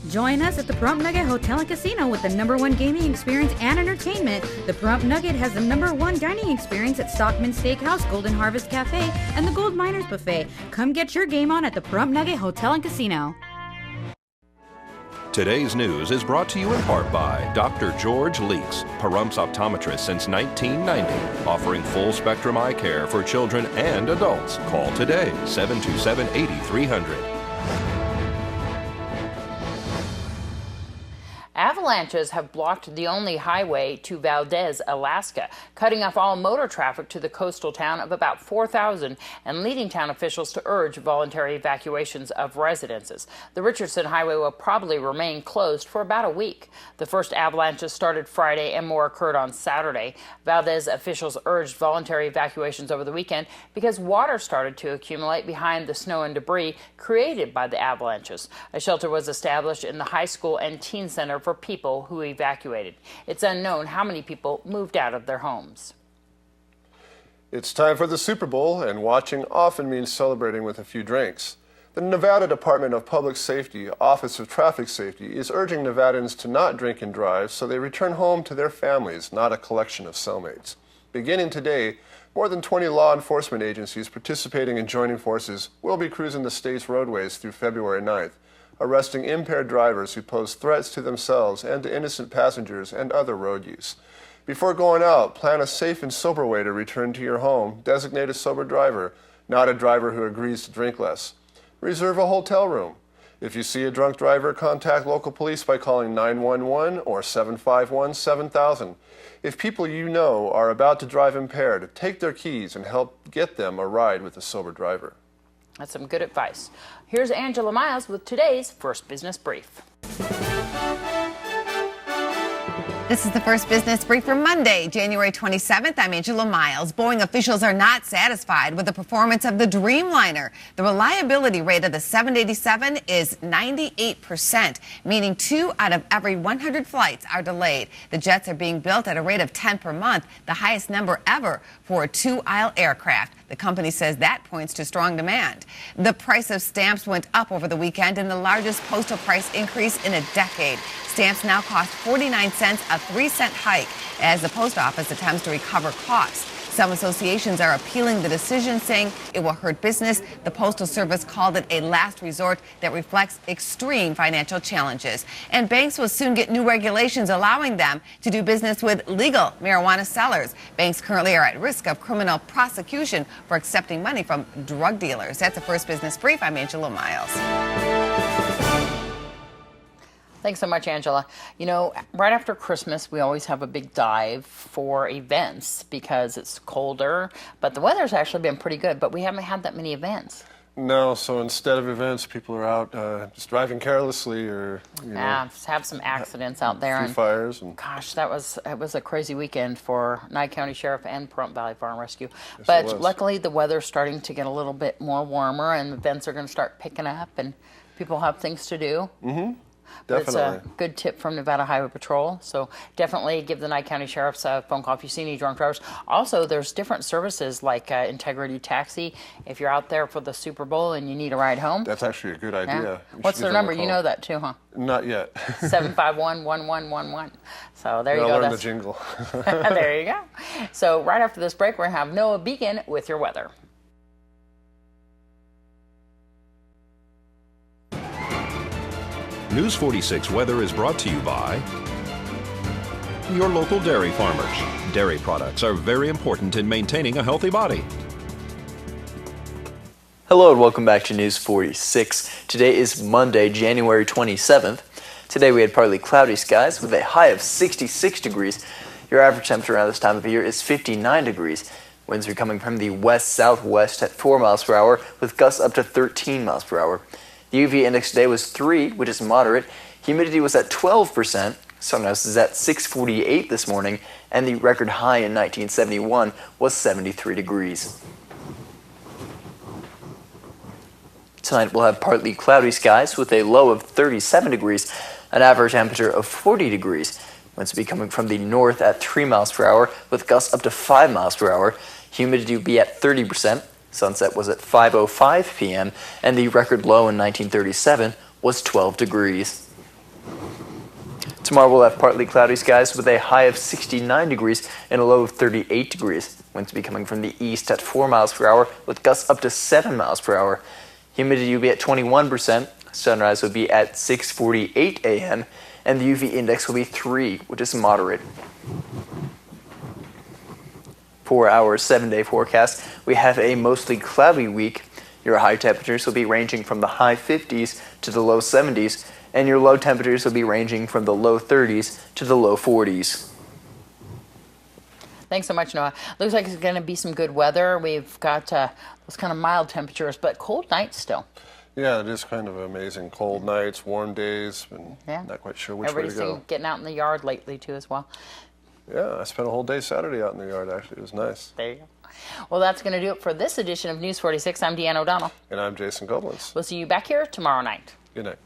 Join us at the Pahrump Nugget Hotel and Casino with the #1 gaming experience and entertainment. The Pahrump Nugget has the #1 dining experience at Stockman Steakhouse, Golden Harvest Cafe, and the Gold Miners Buffet. Come get your game on at the Pahrump Nugget Hotel and Casino. Today's news is brought to you in part by Dr. George Leeks, Pahrump's optometrist since 1990, offering full-spectrum eye care for children and adults. Call today, 727-8300. Avalanches have blocked the only highway to Valdez, Alaska, cutting off all motor traffic to the coastal town of about 4,000 and leading town officials to urge voluntary evacuations of residences. The Richardson Highway will probably remain closed for about a week. The first avalanches started Friday and more occurred on Saturday. Valdez officials urged voluntary evacuations over the weekend because water started to accumulate behind the snow and debris created by the avalanches. A shelter was established in the high school and teen center for people who evacuated. It's unknown how many people moved out of their homes. It's time for the Super Bowl, and watching often means celebrating with a few drinks. The Nevada Department of Public Safety, Office of Traffic Safety, is urging Nevadans to not drink and drive so they return home to their families, not a collection of cellmates. Beginning today, more than 20 law enforcement agencies participating in joining forces will be cruising the state's roadways through February 9th. Arresting impaired drivers who pose threats to themselves and to innocent passengers and other road use. Before going out, plan a safe and sober way to return to your home. Designate a sober driver, not a driver who agrees to drink less. Reserve a hotel room. If you see a drunk driver, contact local police by calling 911 or 751-7000. If people you know are about to drive impaired, take their keys and help get them a ride with a sober driver. That's some good advice. Here's Angela Miles with today's First Business Brief. This is the First Business Brief for Monday, January 27th. I'm Angela Miles. Boeing officials are not satisfied with the performance of the Dreamliner. The reliability rate of the 787 is 98%, meaning 2 out of every 100 flights are delayed. The jets are being built at a rate of 10 per month, the highest number ever for a 2-aisle aircraft. The company says that points to strong demand. The price of stamps went up over the weekend in the largest postal price increase in a decade. Stamps now cost 49 cents, a 3-cent hike, as the post office attempts to recover costs. Some associations are appealing the decision, saying it will hurt business. The Postal Service called it a last resort that reflects extreme financial challenges. And banks will soon get new regulations allowing them to do business with legal marijuana sellers. Banks currently are at risk of criminal prosecution for accepting money from drug dealers. That's the First Business Brief. I'm Angela Miles. Thanks so much, Angela. You know, right after Christmas, we always have a big dive for events because it's colder, but the weather's actually been pretty good, but we haven't had that many events. No, so instead of events, people are out just driving carelessly or, have some accidents out there. And fires. And gosh, it was a crazy weekend for Nye County Sheriff and Pahrump Valley Fire and Rescue. Yes, but luckily, the weather's starting to get a little bit more warmer, and events are going to start picking up, and people have things to do. Mm-hmm. It's Definitely. a good tip from Nevada Highway Patrol. So definitely give the Nye County Sheriff's a phone call if you see any drunk drivers. Also, there's different services like Integrity Taxi. If you're out there for the Super Bowl and you need a ride home. That's actually a good idea. Yeah. What's their number? You know that too, huh? Not yet. 751-1111. So there you go. I'll learn the jingle. There you go. So right after this break, we're going to have Noah Beacon with your weather. News 46 weather is brought to you by your local dairy farmers. Dairy products are very important in maintaining a healthy body. Hello and welcome back to News 46. Today is Monday, January 27th. Today we had partly cloudy skies with a high of 66 degrees. Your average temperature around this time of year is 59 degrees. Winds are coming from the west-southwest at 4 miles per hour with gusts up to 13 miles per hour. The UV index today was 3, which is moderate. Humidity was at 12%. Sunrise is at 6:48 this morning, and the record high in 1971 was 73 degrees. Tonight we'll have partly cloudy skies with a low of 37 degrees, an average temperature of 40 degrees. Winds will be coming from the north at 3 miles per hour with gusts up to 5 miles per hour. Humidity will be at 30%. Sunset was at 5:05 p.m., and the record low in 1937 was 12 degrees. Tomorrow we'll have partly cloudy skies with a high of 69 degrees and a low of 38 degrees. Winds will be coming from the east at 4 miles per hour with gusts up to 7 miles per hour. Humidity will be at 21%. Sunrise will be at 6:48 a.m. and the UV index will be 3, which is moderate. For our 7-day forecast, we have a mostly cloudy week. Your high temperatures will be ranging from the high 50s to the low 70s, and your low temperatures will be ranging from the low 30s to the low 40s. Thanks so much, Noah. Looks like it's going to be some good weather. We've got those kind of mild temperatures, but cold nights still. Yeah, it is kind of amazing. Cold nights, warm days, and not quite sure which way to Everybody's go. getting out in the yard lately, too, as well. Yeah, I spent a whole day Saturday out in the yard, actually. It was nice. There you go. Well, that's going to do it for this edition of News 46. I'm Deanna O'Donnell. And I'm Jason Goblins. We'll see you back here tomorrow night. Good night.